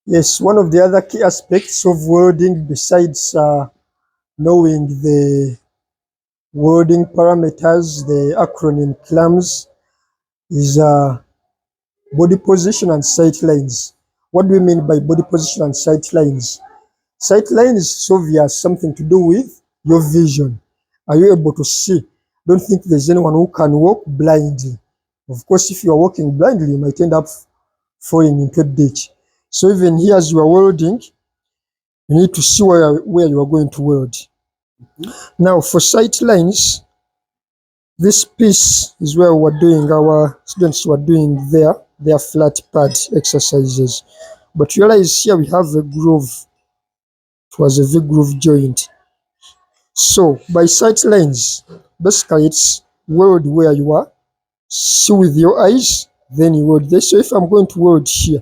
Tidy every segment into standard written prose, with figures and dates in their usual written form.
Yes, one of the other key aspects of welding, besides knowing the welding parameters, the acronym CLAMS, is body position and sight lines. What do we mean by body position and sight lines? Sight line is obvious, something to do with your vision. Are you able to see? Don't think there's anyone who can walk blindly. Of course, if you are walking blindly, you might end up falling into a ditch. So even here, as you are welding, you need to see where you are going to weld. Now, for sight lines, this piece is where our students were doing their flat pad exercises. But realize here we have a groove. It was a V-groove joint. So by sight lines, basically it's weld where you are, see with your eyes, then you weld there. So if I'm going to weld here,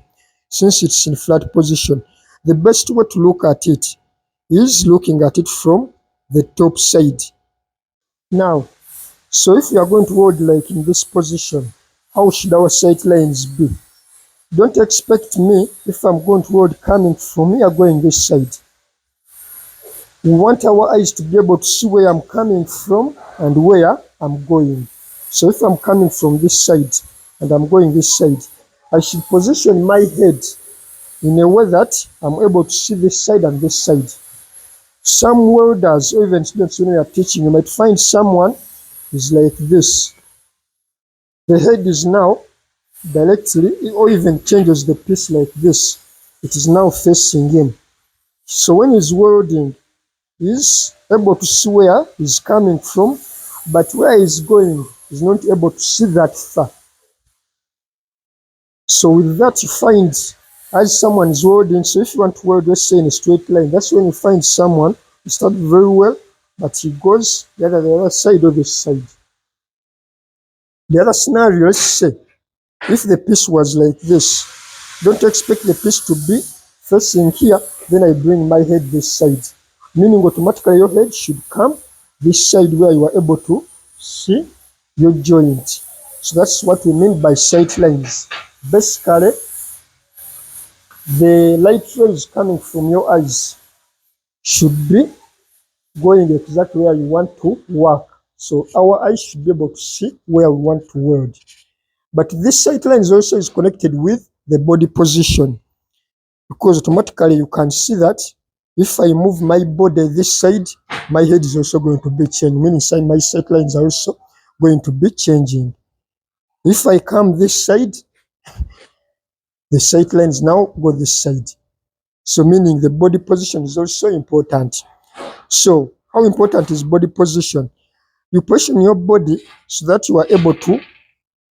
since it's in flat position, the best way to look at it is looking at it from the top side. Now, so if you are going to weld like in this position, how should our sight lines be? Don't expect me, if I'm going to weld coming from here going this side. We want our eyes to be able to see where I'm coming from and where I'm going. So if I'm coming from this side and I'm going this side, I should position my head in a way that I'm able to see this side and this side. Some welders, or even students when they are teaching, you might find someone is like this. The head is now directly, or even changes the piece like this. It is now facing him. So when he's welding, he's able to see where he's coming from, but where he's going, he's not able to see that far. So with that, you find as someone is welding, so if you want to weld, let's say in a straight line, that's when you find someone who starts very well, but he goes the other side or this side. The other scenario, let's say, if the piece was like this, don't expect the piece to be facing here, then I bring my head this side. Meaning automatically your head should come this side where you are able to see your joint. So that's what we mean by sight lines. Basically, the light rays coming from your eyes should be going exactly where you want to work. So our eyes should be able to see where we want to weld. But this sight line also is connected with the body position, because automatically you can see that if I move my body this side, my head is also going to be changing, meaning my sight lines are also going to be changing. If I come this side, the sight lines now go this side. So meaning the body position is also important. So how important is body position? You position your body so that you are able to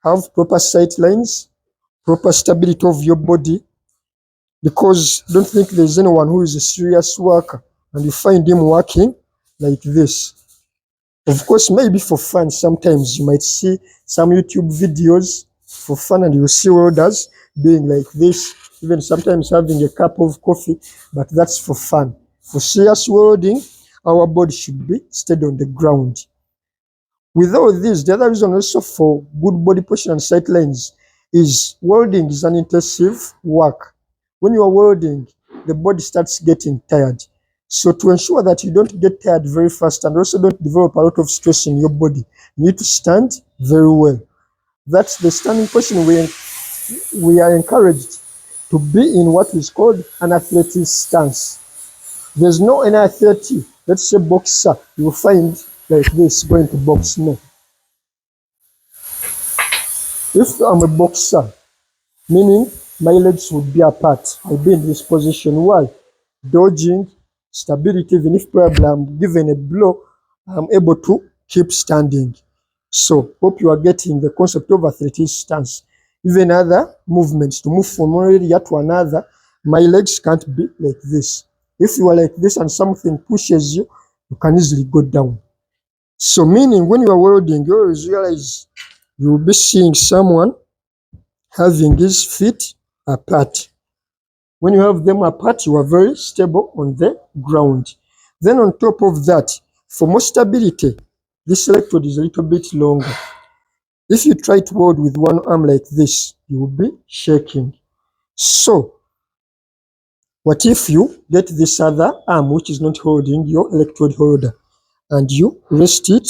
have proper sight lines, proper stability of your body, because don't think there's anyone who is a serious worker and you find him working like this. Of course, maybe for fun, sometimes you might see some YouTube videos for fun and you see welders doing like this, even sometimes having a cup of coffee, but that's for fun. For serious welding, our body should be steady on the ground. With all this, the other reason also for good body posture and sight lines is welding is an intensive work. When you are welding, the body starts getting tired. So to ensure that you don't get tired very fast and also don't develop a lot of stress in your body, you need to stand very well. That's the standing position we are encouraged to be in what is called an athletic stance. There's no any athlete, let's say boxer, you will find like this going to box. No. If I'm a boxer, meaning my legs would be apart, I'll be in this position. Why? Dodging, stability, even if probably I'm given a blow, I'm able to keep standing. So, hope you are getting the concept of athletic stance. Even other movements, to move from one area to another, my legs can't be like this. If you are like this and something pushes you, you can easily go down. So, meaning when you are welding, you always realize you will be seeing someone having his feet apart. When you have them apart, you are very stable on the ground. Then on top of that, for more stability, this electrode is a little bit longer. If you try to weld with one arm like this, you will be shaking. So What if you get this other arm which is not holding your electrode holder and you rest it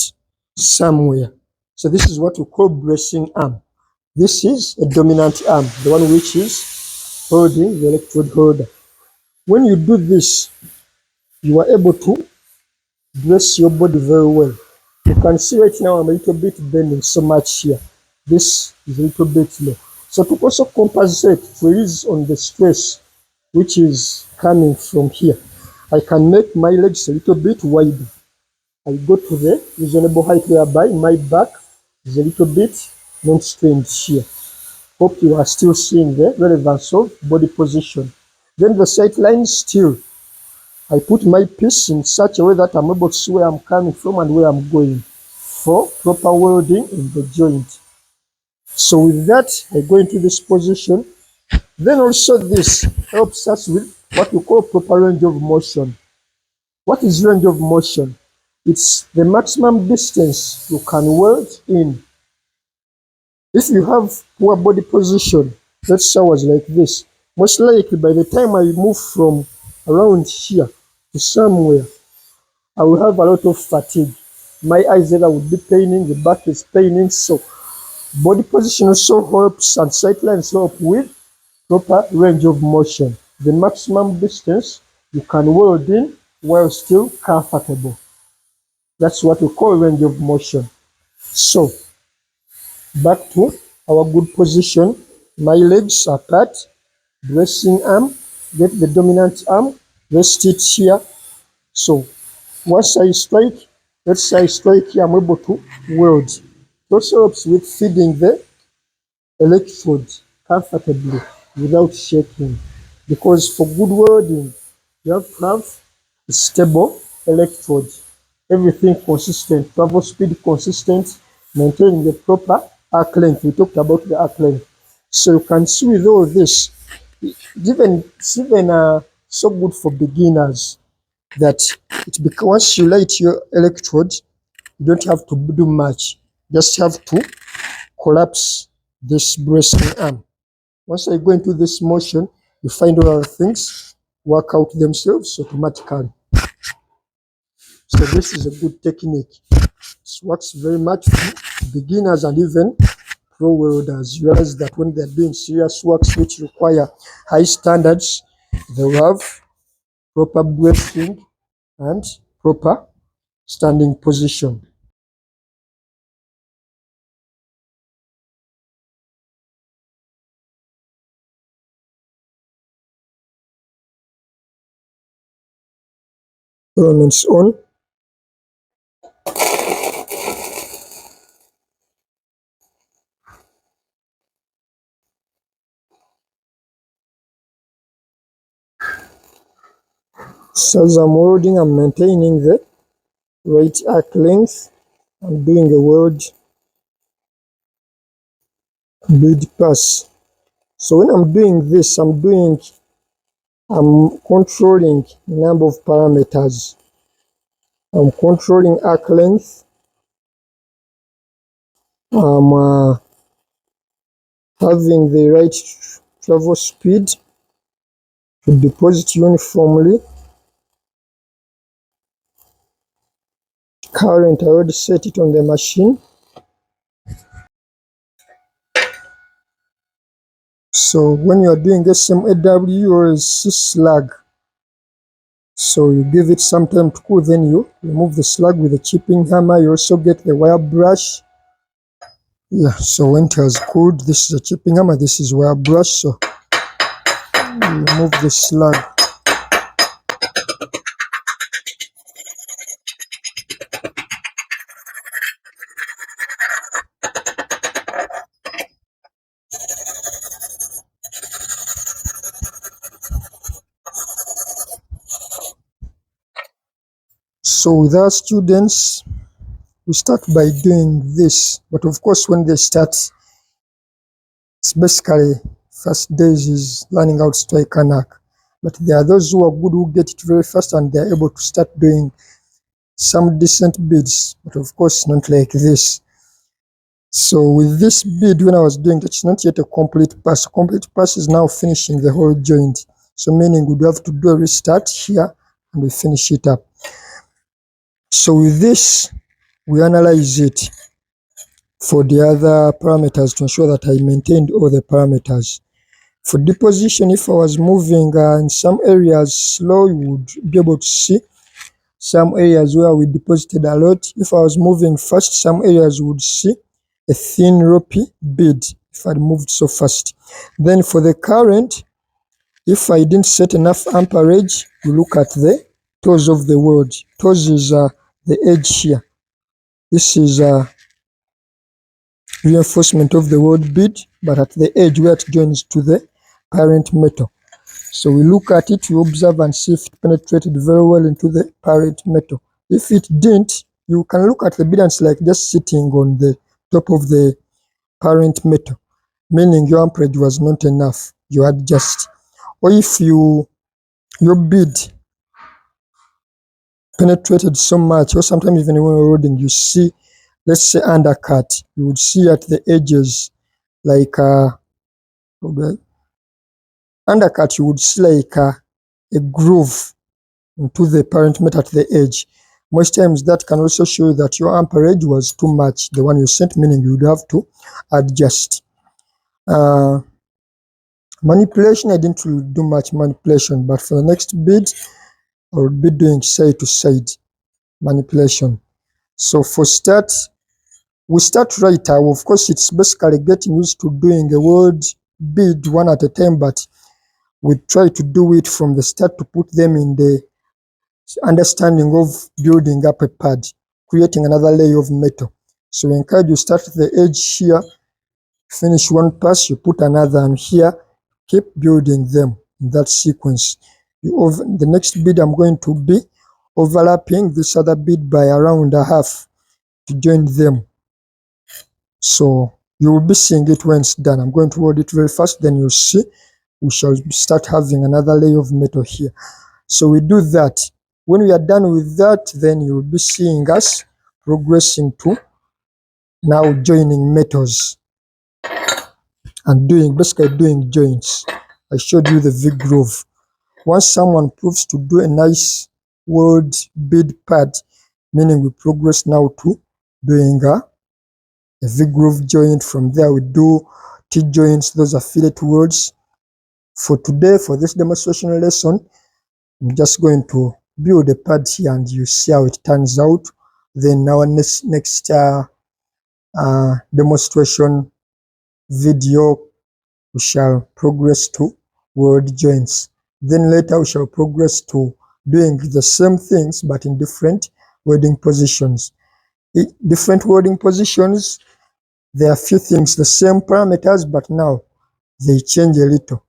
somewhere? So this is what we call bracing arm. This is a dominant arm, the one which is holding the electrode holder. When you do this, you are able to brace your body very well. You can see right now I'm a little bit bending so much here. This is a little bit low. So to also compensate to ease on the stress which is coming from here, I can make my legs a little bit wider. I go to the reasonable height whereby my back is a little bit not strained here. Hope you are still seeing the relevance of body position. Then the sight lines still. I put my piece in such a way that I'm able to see where I'm coming from and where I'm going for proper welding in the joint. So with that, I go into this position. Then also this helps us with what we call proper range of motion. What is range of motion? It's the maximum distance you can weld in. If you have poor body position, let's say I was like this, most likely by the time I move from around here to somewhere, I will have a lot of fatigue. My eyes either would be paining, the back is paining. So body position also helps and sight lines help with proper range of motion. The maximum distance you can weld in while still comfortable. That's what we call range of motion. So back to our good position. My legs apart, bracing arm, get the dominant arm, rest it here. So once I strike, let's say I strike here, I'm able to weld. It also helps with feeding the electrode comfortably without shaking. Because for good welding, you have to have a stable electrode. Everything consistent, travel speed consistent, maintaining the proper arc length. We talked about the arc length. So you can see with all this, it's even so good for beginners that once you light your electrode, you don't have to do much. Just have to collapse this bracing arm. Once I go into this motion, you find all other things work out themselves automatically. So this is a good technique. It works very much for beginners and even pro welders. You realize that when they're doing serious works which require high standards, they will have proper bracing and proper standing position. Elements on. So as I'm welding, I'm maintaining the right arc length. I'm doing a weld bead pass. So when I'm doing this, I'm controlling a number of parameters. I'm controlling arc length. I'm having the right travel speed to deposit uniformly. Current, I already set it on the machine. So when you are doing SMAW or C slag, so you give it some time to cool, then you remove the slag with a chipping hammer. You also get the wire brush. Yeah, so when it has cooled, this is a chipping hammer, this is wire brush. So you remove the slag. So with our students, we start by doing this, but of course when they start, it's basically first days is learning how to strike an arc. But there are those who are good who get it very fast and they're able to start doing some decent beads, but of course not like this. So with this bead, when I was doing it, it's not yet a complete pass. A complete pass is now finishing the whole joint. So meaning we'd have to do a restart here and we finish it up. So with this, we analyze it for the other parameters to ensure that I maintained all the parameters. For deposition, if I was moving in some areas slow, you would be able to see some areas where we deposited a lot. If I was moving fast, some areas would see a thin ropey bead if I moved so fast. Then for the current, if I didn't set enough amperage, you look at the toes of the weld. Toes is the edge here. This is reinforcement of the weld bead, but at the edge where it joins to the parent metal. So we look at it, we observe and see if it penetrated very well into the parent metal. If it didn't, you can look at the bead and it's like just sitting on the top of the parent metal, meaning your amperage was not enough, you adjust. Or if your bead penetrated so much, or sometimes even when you're welding, you see, let's say undercut, you would see at the edges like undercut, you would see like a groove into the parent metal at the edge. Most times that can also show that your amperage was too much, the one you sent, meaning you would have to adjust. Manipulation, I didn't really do much manipulation, but for the next bead, I will be doing side to side manipulation. So for start, we start right now. Of course, it's basically getting used to doing a weld bead one at a time, but we try to do it from the start to put them in the understanding of building up a pad, creating another layer of metal. So we encourage you start at the edge here, finish one pass, you put another, and here keep building them in that sequence. The next bead I'm going to be overlapping this other bead by around a half to join them. So you will be seeing it when it's done. I'm going to weld it very fast, then you'll see we shall start having another layer of metal here. So we do that. When we are done with that, then you'll be seeing us progressing to now joining metals and basically doing joints. I showed you the V-groove. Once someone proves to do a nice weld bead pad, meaning we progress now to doing a V-groove joint. From there we do T-joints, those are fillet welds. For today, for this demonstration lesson, I'm just going to build a pad here and you see how it turns out. Then our next demonstration video, we shall progress to weld joints. Then later we shall progress to doing the same things but in different welding positions. Different welding positions, there are few things, the same parameters, but now they change a little.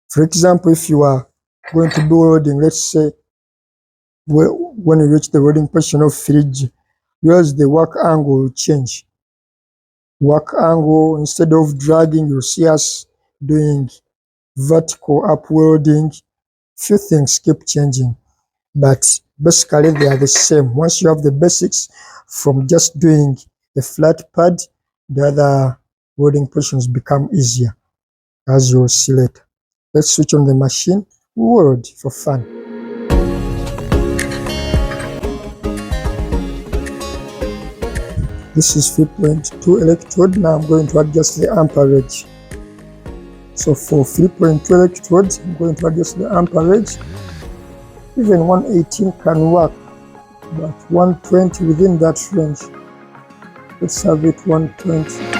For example, if you are going to do welding, let's say when you reach the welding position of 3G, yours the work angle will change. Work angle, instead of dragging, you'll see us doing vertical up welding. Few things keep changing, but basically they are the same. Once you have the basics from just doing a flat pad, the other welding positions become easier, as you'll see later. Let's switch on the machine, weld for fun. This is 3.2 electrode. Now I'm going to adjust the amperage. So for 3.2 electrodes, I'm going to adjust the amperage. Even 118 can work, but 120 within that range. Let's have it 120.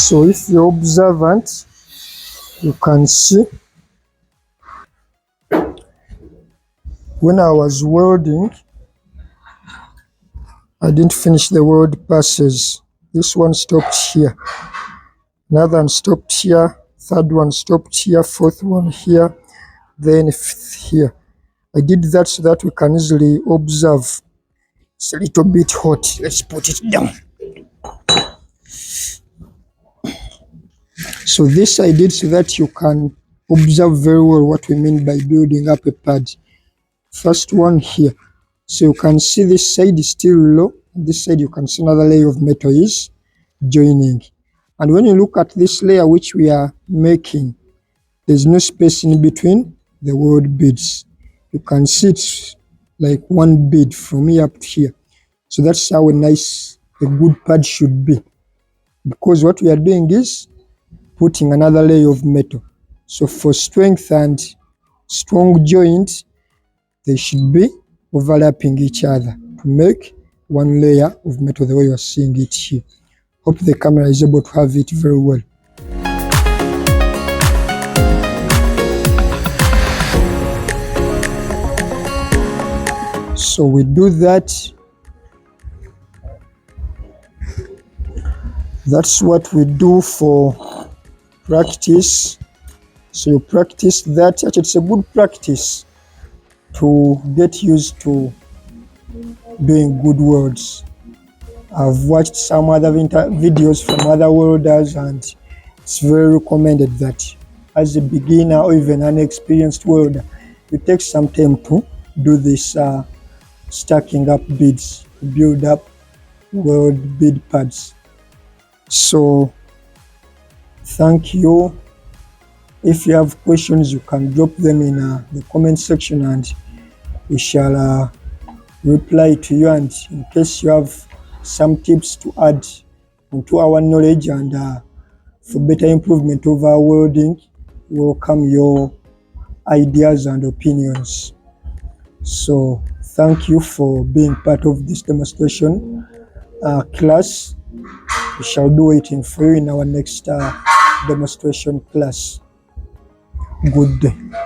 So if you're observant, you can see when I was welding, I didn't finish the weld passes. This one stopped here, another one stopped here, third one stopped here, fourth one here, then fifth here. I did that so that we can easily observe. It's a little bit hot. Let's put it down. So this I did so that you can observe very well what we mean by building up a pad. First one here. So you can see this side is still low. This side you can see another layer of metal is joining. And when you look at this layer which we are making, there's no space in between the weld beads. You can see it's like one bead from here up to here. So that's how a good pad should be. Because what we are doing is putting another layer of metal. So for strength and strong joint, they should be overlapping each other to make one layer of metal the way you are seeing it here. Hope the camera is able to have it very well. So we do that. That's what we do for practice. So you practice that. Actually, it's a good practice to get used to doing good welds. I've watched some other videos from other welders, and it's very recommended that as a beginner or even an experienced welder, you take some time to do this stacking up beads to build up weld bead pads. So thank you. If you have questions, you can drop them in the comment section and we shall reply to you. And in case you have some tips to add to our knowledge and for better improvement of our welding, we welcome your ideas and opinions. So thank you for being part of this demonstration class. We shall be waiting for you in our next demonstration class. Good day.